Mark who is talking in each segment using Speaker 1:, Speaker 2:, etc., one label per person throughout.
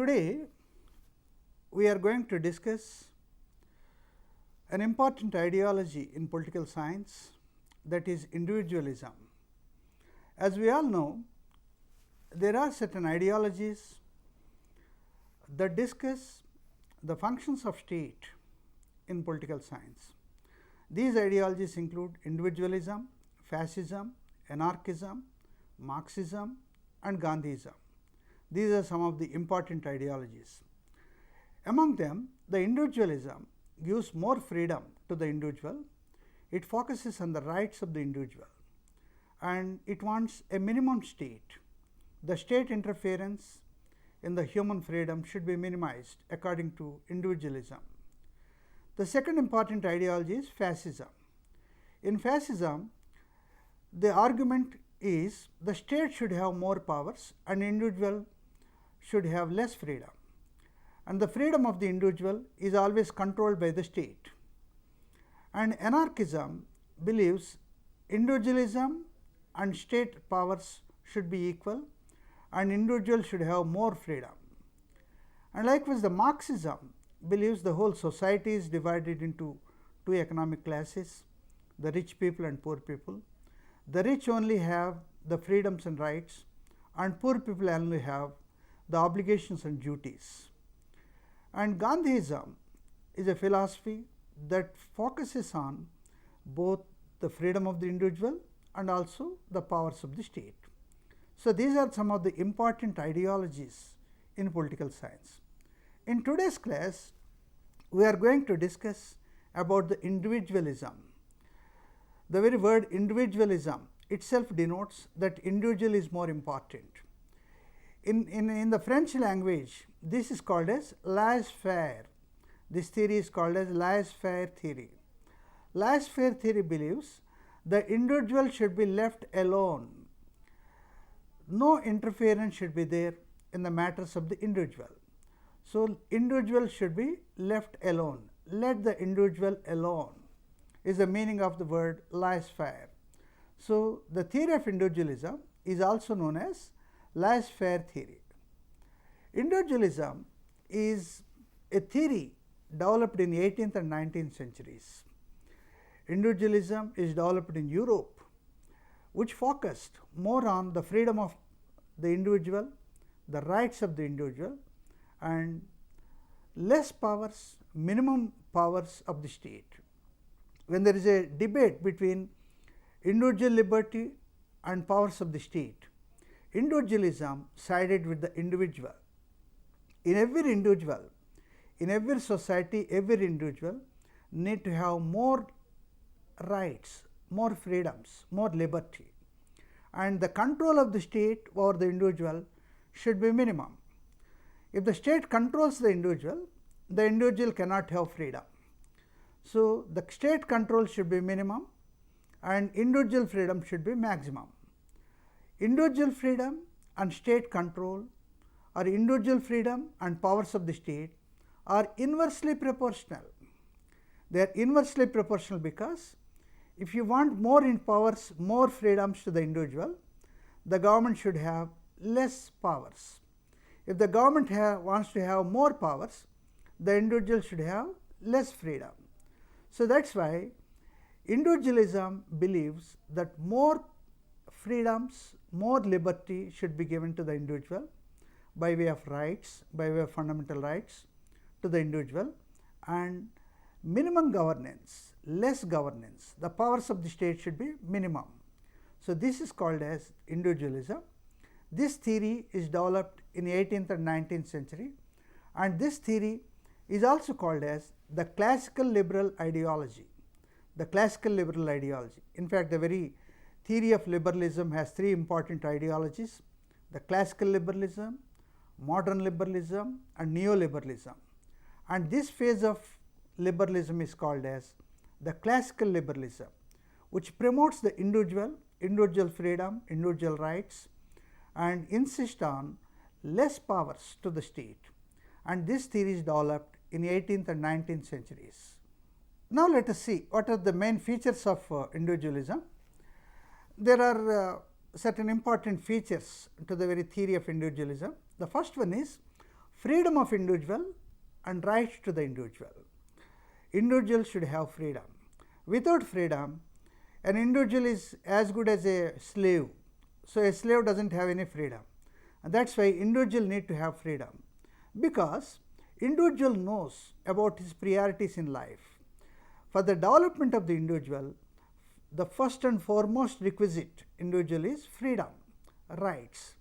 Speaker 1: Today, we are going to discuss an important ideology in political science, that is individualism. As we all know, there are certain ideologies that discuss the functions of state in political science. These ideologies include individualism, fascism, anarchism, Marxism and Gandhism. These are some of the important ideologies. Among them, the individualism gives more freedom to the individual. It focuses on the rights of the individual and it wants a minimum state. The state interference in the human freedom should be minimized according to individualism. The second important ideology is fascism. In fascism, the argument is the state should have more powers and individual should have less freedom, and the freedom of the individual is always controlled by the state. And anarchism believes individualism and state powers should be equal and individual should have more freedom. And likewise, the Marxism believes the whole society is divided into two economic classes, the rich people and poor people. The rich only have the freedoms and rights and poor people only have the obligations and duties. And Gandhism is a philosophy that focuses on both the freedom of the individual and also the powers of the state. So, these are some of the important ideologies in political science. In today's class, we are going to discuss about the individualism. The very word individualism itself denotes that individual is more important. In the French language, this is called as laissez-faire. This theory is called as laissez-faire theory. Laissez-faire theory believes the individual should be left alone. No interference should be there in the matters of the individual. So, individual should be left alone. Let the individual alone is the meaning of the word laissez-faire. So, the theory of individualism is also known as laissez-faire theory. Individualism is a theory developed in 18th and 19th centuries. Individualism is developed in Europe, which focused more on the freedom of the individual, the rights of the individual and less powers, minimum powers of the state. When there is a debate between individual liberty and powers of the state, individualism sided with the individual. In every individual, in every society, every individual need to have more rights, more freedoms, more liberty, and the control of the state over the individual should be minimum. If the state controls the individual cannot have freedom. So, the state control should be minimum and individual freedom should be maximum. Individual freedom and state control or individual freedom and powers of the state are inversely proportional. They are inversely proportional because if you want more in powers, more freedoms to the individual, the government should have less powers. If the government wants to have more powers, the individual should have less freedom. So, that is why individualism believes that more freedoms, more liberty should be given to the individual by way of rights, by way of fundamental rights to the individual, and minimum governance, less governance, the powers of the state should be minimum. So, this is called as individualism. This theory is developed in 18th and 19th century, and this theory is also called as the classical liberal ideology. The classical liberal ideology. In fact, the very theory of liberalism has three important ideologies: the classical liberalism, modern liberalism and neoliberalism. And this phase of liberalism is called as the classical liberalism, which promotes the individual freedom, individual rights and insist on less powers to the state. And this theory is developed in 18th and 19th centuries. Now, let us see what are the main features of individualism. There are certain important features to the very theory of individualism. The first one is freedom of individual and rights to the individual. Individual should have freedom. Without freedom, an individual is as good as a slave. So, a slave does not have any freedom, and that is why individual need to have freedom, because individual knows about his priorities in life. For the development of the individual, the first and foremost requisite individual is freedom, rights.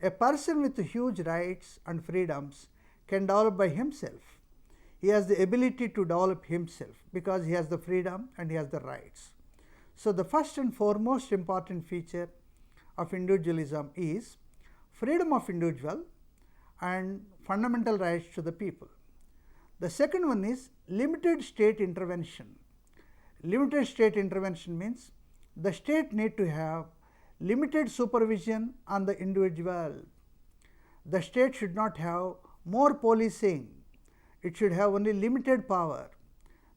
Speaker 1: A person with huge rights and freedoms can develop by himself. He has the ability to develop himself because he has the freedom and he has the rights. So, the first and foremost important feature of individualism is freedom of individual and fundamental rights to the people. The second one is limited state intervention. Limited state intervention means the state need to have limited supervision on the individual. The state should not have more policing, it should have only limited power.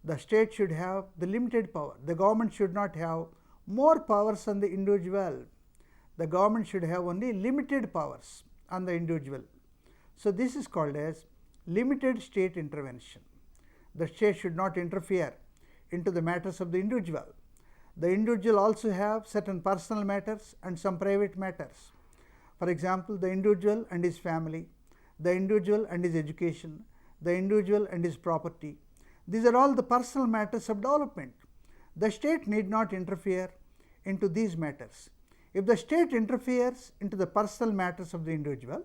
Speaker 1: The state should have the limited power. The government should not have more powers on the individual. The government should have only limited powers on the individual. So, this is called as limited state intervention. The state should not interfere into the matters of the individual. The individual also have certain personal matters and some private matters. For example, the individual and his family, the individual and his education, the individual and his property. These are all the personal matters of development. The state need not interfere into these matters. If the state interferes into the personal matters of the individual,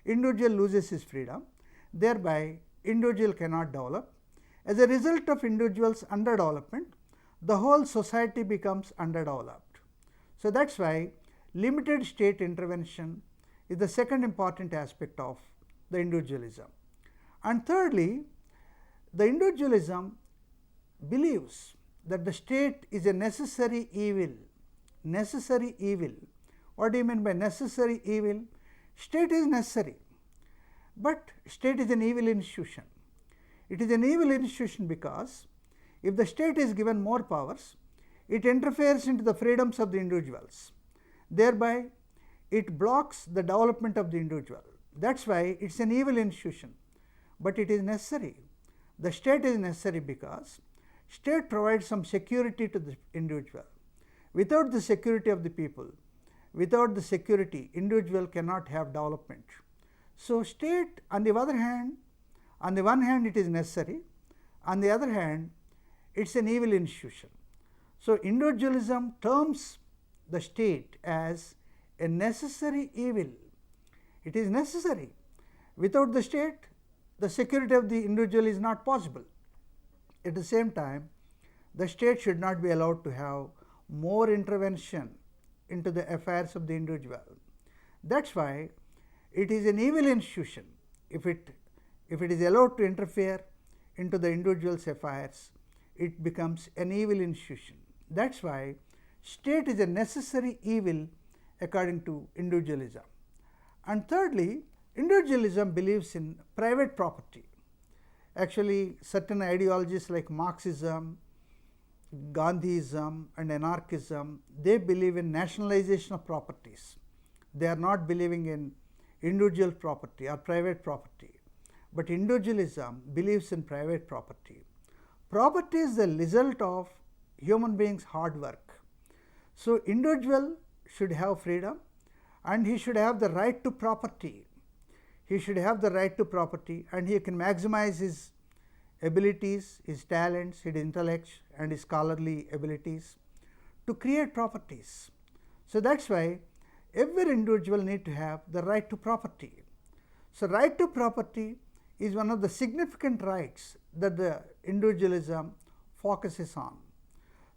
Speaker 1: individual loses his freedom, thereby individual cannot develop. As a result of individual's underdevelopment, the whole society becomes underdeveloped. So, that is why limited state intervention is the second important aspect of the individualism. And thirdly, the individualism believes that the state is a necessary evil. Necessary evil. What do you mean by necessary evil? State is necessary, but state is an evil institution. It is an evil institution because if the state is given more powers, it interferes into the freedoms of the individuals. Thereby, it blocks the development of the individual. That is why it is an evil institution, but it is necessary. The state is necessary because state provides some security to the individual. Without the security of the people, without the security, individual cannot have development. So, state on the one hand it is necessary, on the other hand it is an evil institution. So, individualism terms the state as a necessary evil. It is necessary. Without the state, the security of the individual is not possible. At the same time, the state should not be allowed to have more intervention into the affairs of the individual. That is why it is an evil institution. If it is allowed to interfere into the individual's affairs, it becomes an evil institution. That is why state is a necessary evil according to individualism. And thirdly, individualism believes in private property. Actually, certain ideologies like Marxism, Gandhiism and anarchism, they believe in nationalization of properties. They are not believing in individual property or private property, but individualism believes in private property. Property is the result of human beings' hard work. So, individual should have freedom and he should have the right to property. He should have the right to property and he can maximize his abilities, his talents, his intellect and his scholarly abilities to create properties. So, that is why every individual need to have the right to property. So, right to property is one of the significant rights that the individualism focuses on.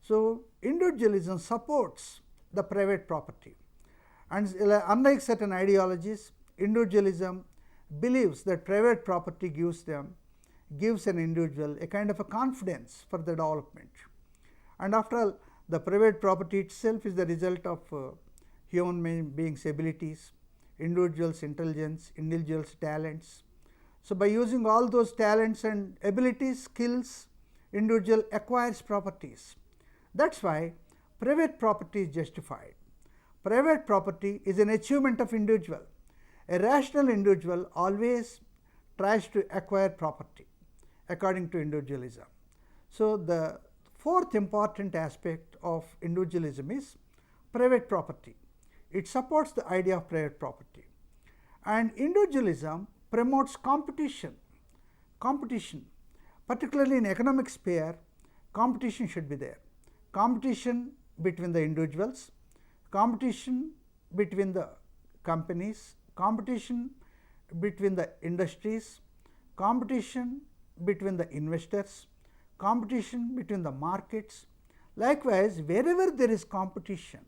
Speaker 1: So, individualism supports the private property, and unlike certain ideologies, individualism believes that private property gives an individual a kind of a confidence for the development. And after all, the private property itself is the result of human beings' abilities, individuals' intelligence, individuals' talents. So, by using all those talents and abilities, skills, individual acquires properties. That is why private property is justified. Private property is an achievement of individual. A rational individual always tries to acquire property according to individualism. So, the fourth important aspect of individualism is private property. It supports the idea of private property, and individualism promotes competition. Particularly in economic sphere, competition should be there. Competition between the individuals, competition between the companies, competition between the industries, competition between the investors, competition between the markets. Likewise, wherever there is competition,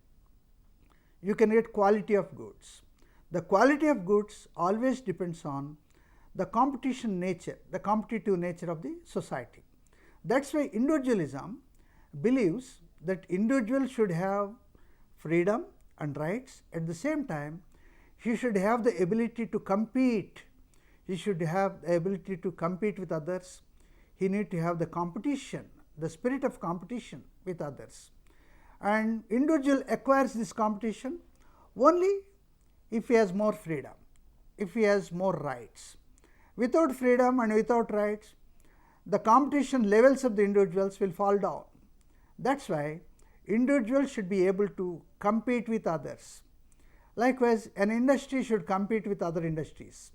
Speaker 1: you can get quality of goods. The quality of goods always depends on the competition nature, the competitive nature of the society. That is why individualism believes that individual should have freedom and rights. At the same time, he should have the ability to compete. He should have the ability to compete with others. He need to have the competition, the spirit of competition with others. And individual acquires this competition only if he has more freedom, if he has more rights. Without freedom and without rights, the competition levels of the individuals will fall down. That is why individuals should be able to compete with others. Likewise, an industry should compete with other industries.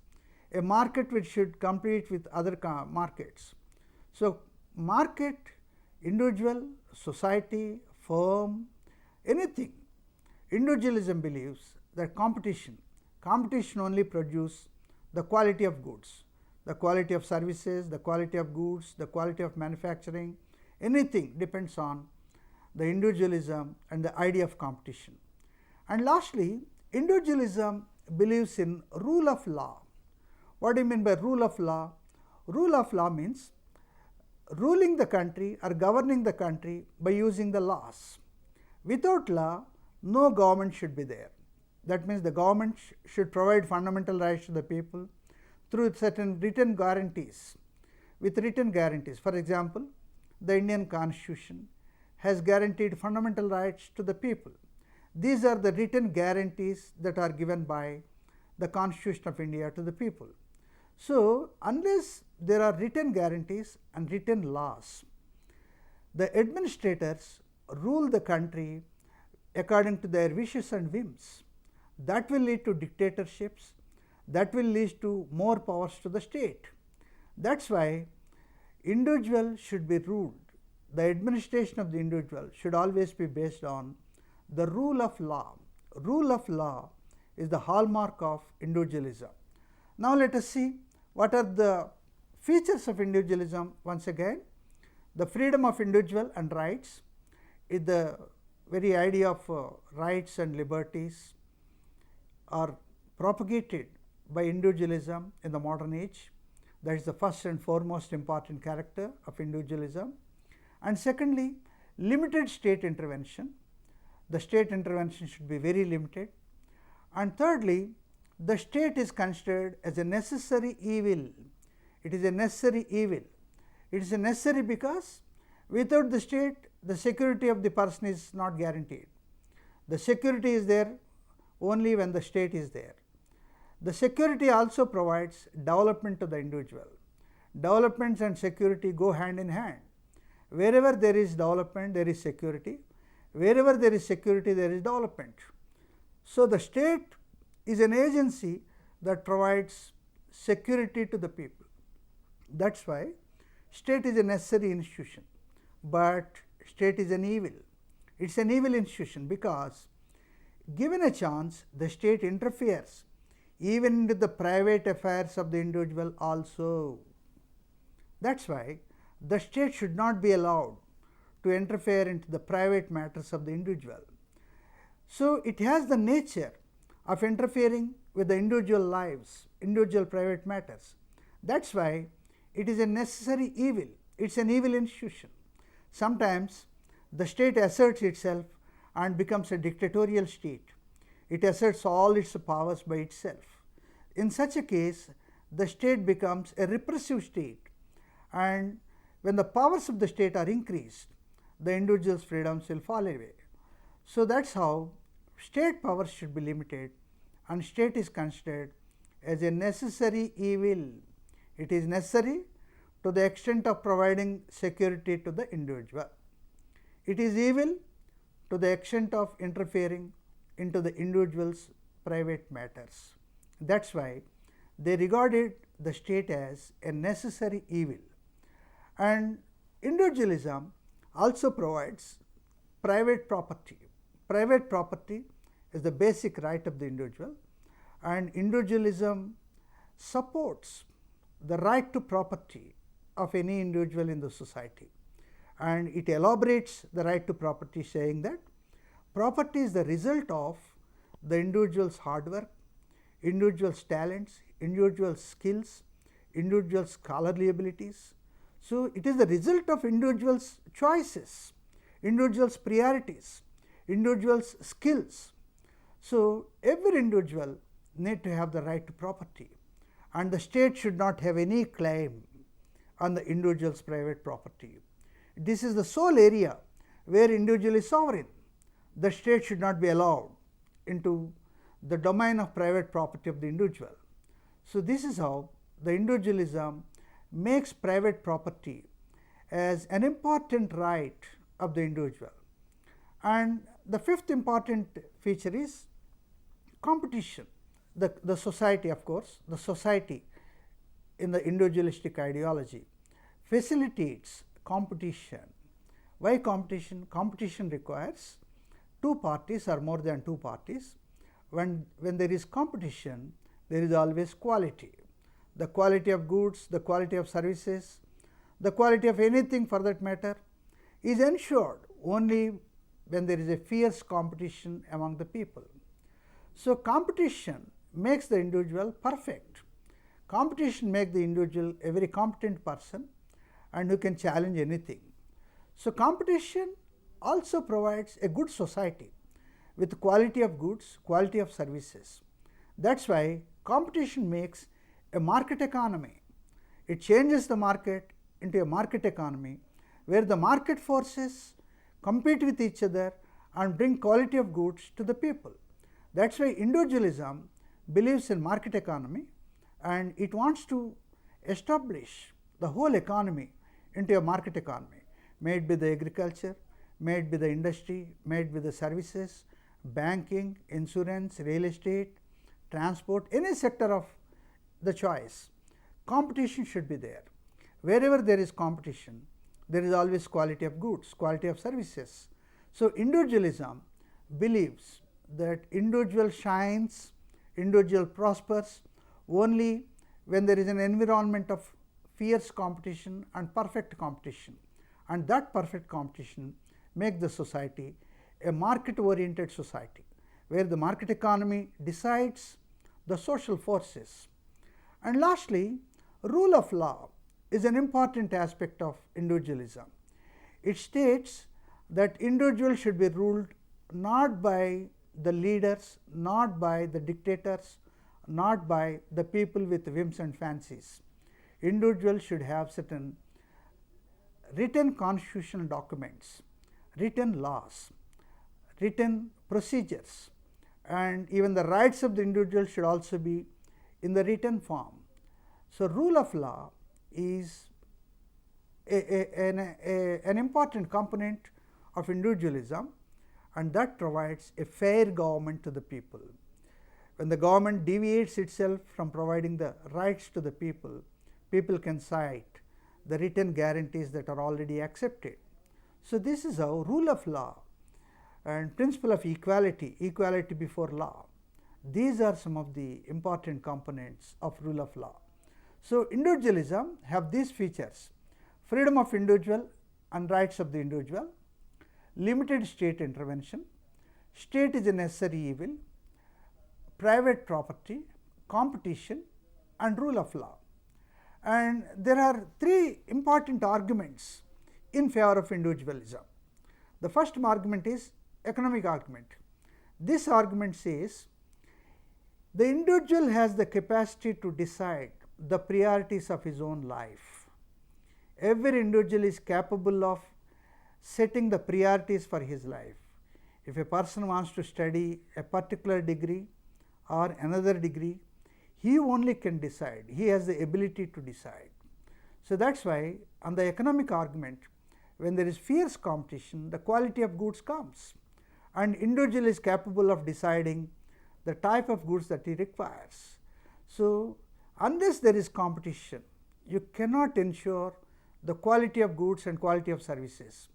Speaker 1: A market which should compete with other markets. So, market, individual, society, firm, anything. Individualism believes that competition only produces the quality of goods, the quality of services, the quality of goods, the quality of manufacturing, anything depends on the individualism and the idea of competition. And lastly, individualism believes in rule of law. What do you mean by rule of law? Rule of law means ruling the country or governing the country by using the laws. Without law, no government should be there. That means the government should provide fundamental rights to the people through certain written guarantees. With written guarantees, for example, the Indian Constitution has guaranteed fundamental rights to the people. These are the written guarantees that are given by the Constitution of India to the people. So, unless there are written guarantees and written laws, the administrators rule the country according to their wishes and whims. That will lead to dictatorships, that will lead to more powers to the state. That is why individual should be ruled. The administration of the individual should always be based on the rule of law. Rule of law is the hallmark of individualism. Now, let us see what are the features of individualism. Once again, the freedom of individual and rights is the very idea of rights and liberties are propagated by individualism in the modern age. That is the first and foremost important character of individualism. And secondly, limited state intervention. The state intervention should be very limited. And thirdly, the state is considered as a necessary evil. It is a necessary evil. It is a necessary because without the state, the security of the person is not guaranteed. The security is there only when the state is there. The security also provides development to the individual. Development and security go hand in hand. Wherever there is development, there is security. Wherever there is security, there is development. So, the state is an agency that provides security to the people. That is why state is a necessary institution, but state is an evil. It is an evil institution because given a chance, the state interferes even into the private affairs of the individual also. That is why the state should not be allowed to interfere into the private matters of the individual. So, it has the nature of interfering with the individual lives, individual private matters. That is why it is a necessary evil. It is an evil institution. Sometimes the state asserts itself and becomes a dictatorial state. It asserts all its powers by itself. In such a case, the state becomes a repressive state, and when the powers of the state are increased, the individual's freedoms will fall away. So, that is how state powers should be limited, and state is considered as a necessary evil. It is necessary to the extent of providing security to the individual. It is evil to the extent of interfering into the individual's private matters. That is why they regarded the state as a necessary evil. And individualism also provides private property. Private property is the basic right of the individual, and individualism supports the right to property of any individual in the society. And it elaborates the right to property, saying that property is the result of the individual's hard work, individual's talents, individual's skills, individual's scholarly abilities. So, it is the result of individual's choices, individual's priorities, individual's skills. So, every individual need to have the right to property, and the state should not have any claim on the individual's private property. This is the sole area where individual is sovereign. The state should not be allowed into the domain of private property of the individual. So, this is how the individualism makes private property as an important right of the individual. And the fifth important feature is competition. The society, of course, the society in the individualistic ideology facilitates competition. Why competition? Competition requires two parties or more than two parties. When there is competition, there is always quality. The quality of goods, the quality of services, the quality of anything for that matter is ensured only when there is a fierce competition among the people. So, competition makes the individual perfect. Competition makes the individual a very competent person and who can challenge anything. So, competition also provides a good society with quality of goods, quality of services. That is why competition makes a market economy. It changes the market into a market economy where the market forces compete with each other and bring quality of goods to the people. That is why individualism believes in market economy, and it wants to establish the whole economy into a market economy, made by the agriculture, made by the industry, made by the services, banking, insurance, real estate, transport, any sector of the choice. Competition should be there. Wherever there is competition, there is always quality of goods, quality of services. So, individualism believes that individual shines, individual prospers only when there is an environment of fierce competition and perfect competition, and that perfect competition makes the society a market oriented society, where the market economy decides the social forces. And lastly, rule of law is an important aspect of individualism. It states that individuals should be ruled not by the leaders, not by the dictators, not by the people with whims and fancies. Individuals should have certain written constitutional documents, written laws, written procedures, and even the rights of the individual should also be in the written form. So, rule of law is an important component of individualism, and that provides a fair government to the people. When the government deviates itself from providing the rights to the people, people can cite the written guarantees that are already accepted. So, this is how rule of law and principle of equality, equality before law, these are some of the important components of rule of law. So, individualism have these features: freedom of individual and rights of the individual, limited state intervention, state is a necessary evil, private property, competition, and rule of law. And there are three important arguments in favor of individualism. The first argument is economic argument. This argument says the individual has the capacity to decide the priorities of his own life. Every individual is capable of setting the priorities for his life. If a person wants to study a particular degree or another degree, he only can decide, he has the ability to decide. So, that is why on the economic argument, when there is fierce competition, the quality of goods comes, and individual is capable of deciding the type of goods that he requires. So, unless there is competition, you cannot ensure the quality of goods and quality of services.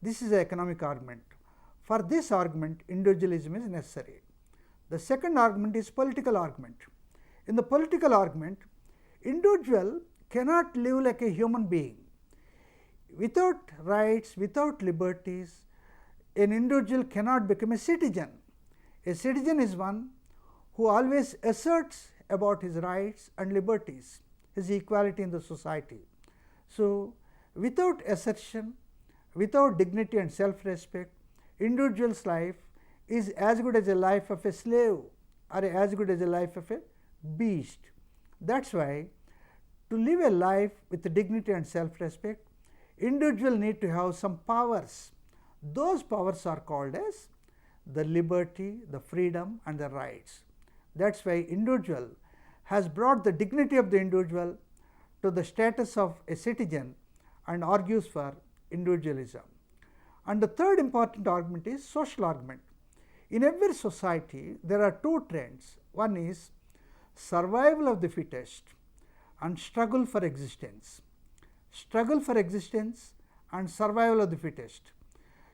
Speaker 1: This is the economic argument. For this argument, individualism is necessary. The second argument is political argument. In the political argument, individual cannot live like a human being. Without rights, without liberties, an individual cannot become a citizen. A citizen is one who always asserts about his rights and liberties, his equality in the society. So, without assertion, without dignity and self-respect, individual's life is as good as a life of a slave or as good as a life of a beast. That is why to live a life with dignity and self-respect, individual need to have some powers. Those powers are called as the liberty, the freedom and the rights. That is why individual has brought the dignity of the individual to the status of a citizen and argues for individualism. And the third important argument is social argument. In every society, there are two trends. One is survival of the fittest and struggle for existence. Struggle for existence and survival of the fittest.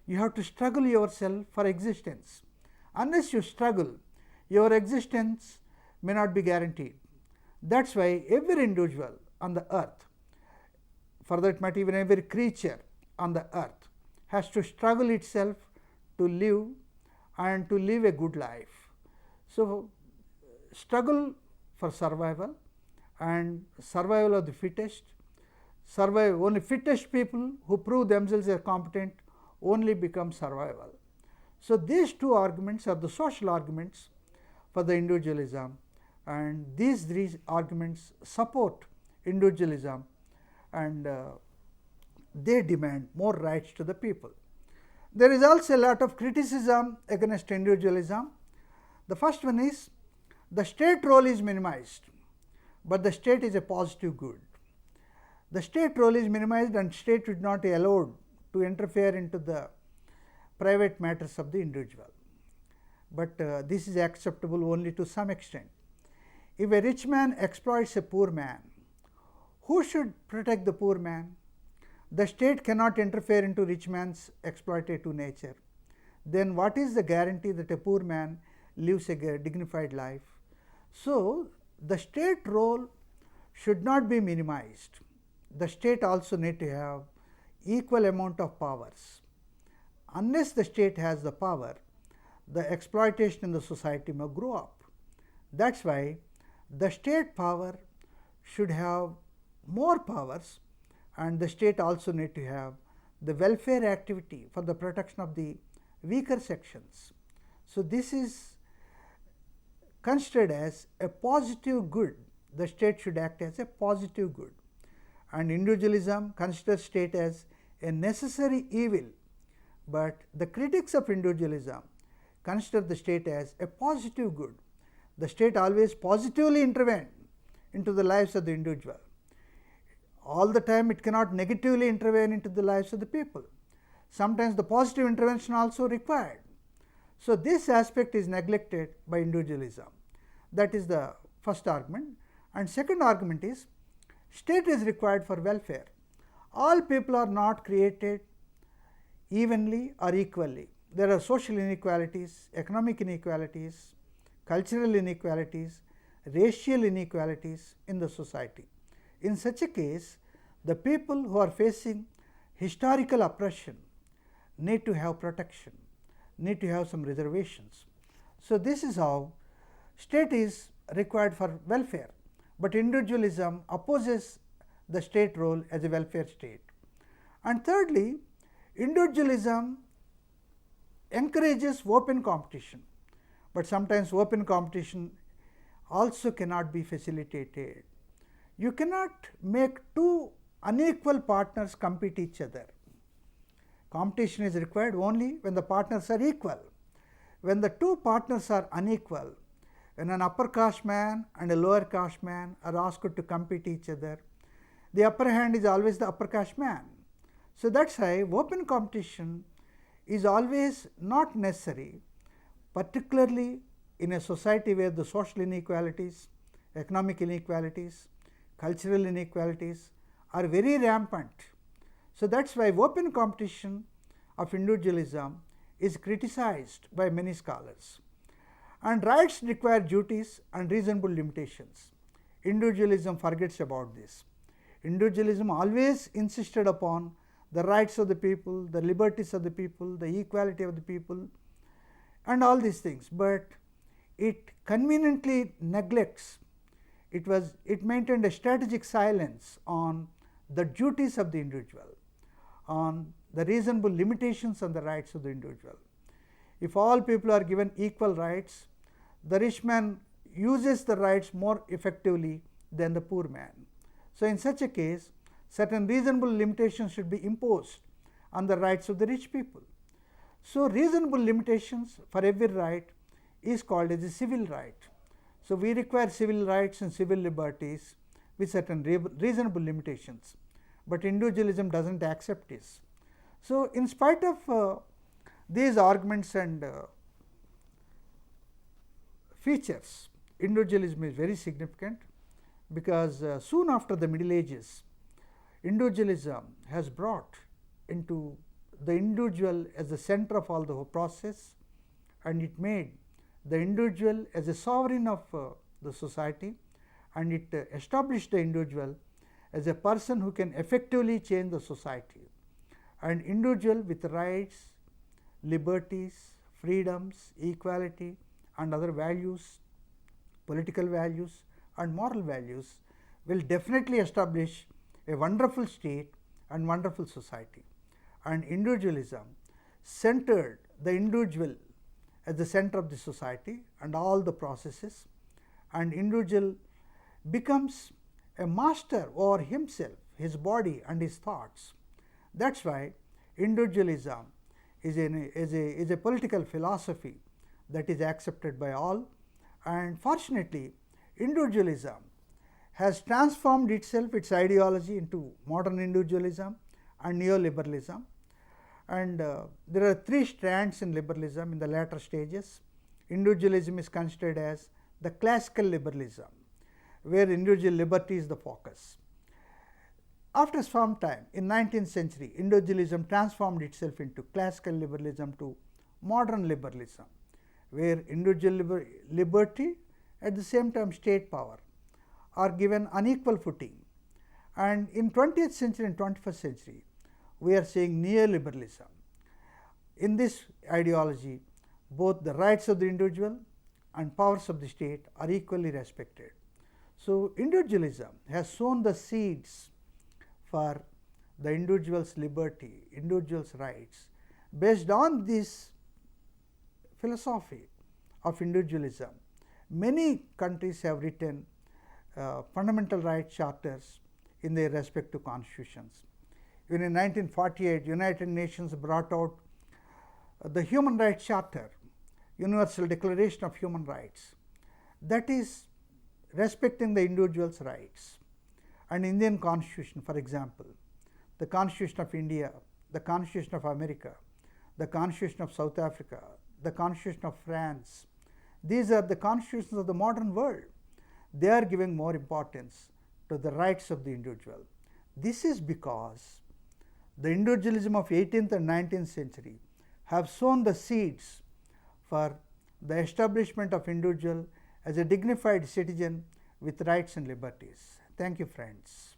Speaker 1: You have to struggle yourself for existence. Unless you struggle, your existence may not be guaranteed. That is why every individual on the earth, for that matter even every creature on the earth, has to struggle itself to live and to live a good life. So, struggle for survival and survival of the fittest. Survive only fittest people who prove themselves are competent only become survival. So, these two arguments are the social arguments for the individualism, and these three arguments support individualism, and they demand more rights to the people. There is also a lot of criticism against individualism. The first one is the state role is minimized, but the state is a positive good. The state role is minimized and state is not allowed to interfere into the private matters of the individual. But this is acceptable only to some extent. If a rich man exploits a poor man, who should protect the poor man? The state cannot interfere into rich man's exploitative nature. Then what is the guarantee that a poor man lives a dignified life? So, the state role should not be minimized. The state also need to have equal amount of powers. Unless the state has the power, the exploitation in the society may grow up. That is why the state power should have more powers, and the state also need to have the welfare activity for the protection of the weaker sections. So, this is considered as a positive good. The state should act as a positive good, and individualism considers state as a necessary evil, but the critics of individualism consider the state as a positive good. The state always positively intervene into the lives of the individual. All the time it cannot negatively intervene into the lives of the people. Sometimes the positive intervention also required. So, this aspect is neglected by individualism. That is the first argument. And second argument is state is required for welfare. All people are not created evenly or equally. There are social inequalities, economic inequalities, cultural inequalities, racial inequalities in the society. In such a case, the people who are facing historical oppression need to have protection, need to have some reservations. So, this is how state is required for welfare, but individualism opposes the state role as a welfare state. And thirdly, individualism encourages open competition, but sometimes open competition also cannot be facilitated. You cannot make two unequal partners compete each other. Competition is required only when the partners are equal. When the two partners are unequal, When an upper caste man and a lower caste man are asked to compete each other, the upper hand is always the upper caste man. So that's why open competition is always not necessary, particularly in a society where the social inequalities, economic inequalities, cultural inequalities are very rampant. So that's why open competition of individualism is criticized by many scholars. And rights require duties and reasonable limitations. Individualism forgets about this. Individualism always insisted upon the rights of the people, the liberties of the people, the equality of the people, and all these things, but it conveniently neglects, it maintained a strategic silence on the duties of the individual, on the reasonable limitations on the rights of the individual. If all people are given equal rights, the rich man uses the rights more effectively than the poor man. So in such a case, certain reasonable limitations should be imposed on the rights of the rich people. So reasonable limitations for every right is called as a civil right. So we require civil rights and civil liberties with certain reasonable limitations, but individualism doesn't accept this. So in spite of these arguments and features, individualism is very significant, because soon after the Middle Ages, individualism has brought into the individual as the center of all the process, and it made the individual as a sovereign of the society, and it established the individual as a person who can effectively change the society, and individual with rights, liberties, freedoms, equality and other values, political values and moral values will definitely establish a wonderful state and wonderful society. And individualism centered the individual at the center of the society and all the processes, and individual becomes a master over himself, his body and his thoughts. That's why individualism is a political philosophy that is accepted by all, and fortunately individualism has transformed itself, its ideology, into modern individualism and neoliberalism. And there are three strands in liberalism in the latter stages. Individualism is considered as the classical liberalism, where individual liberty is the focus. After some time in 19th century, individualism transformed itself into classical liberalism to modern liberalism, where individual liberty at the same time state power are given unequal footing. And in 20th century and 21st century, we are seeing neoliberalism. In this ideology, both the rights of the individual and powers of the state are equally respected. So individualism has sown the seeds for the individual's liberty, individual's rights. Based on this philosophy of individualism, many countries have written fundamental rights charters in their respective constitutions. Even in 1948, United Nations brought out the Human Rights Charter, Universal Declaration of Human Rights, that is respecting the individual's rights. And Indian Constitution, for example, the Constitution of India, the Constitution of America, the Constitution of South Africa, the Constitution of France, these are the constitutions of the modern world. They are giving more importance to the rights of the individual. This is because the individualism of 18th and 19th century have sown the seeds for the establishment of individual as a dignified citizen with rights and liberties. Thank you, friends.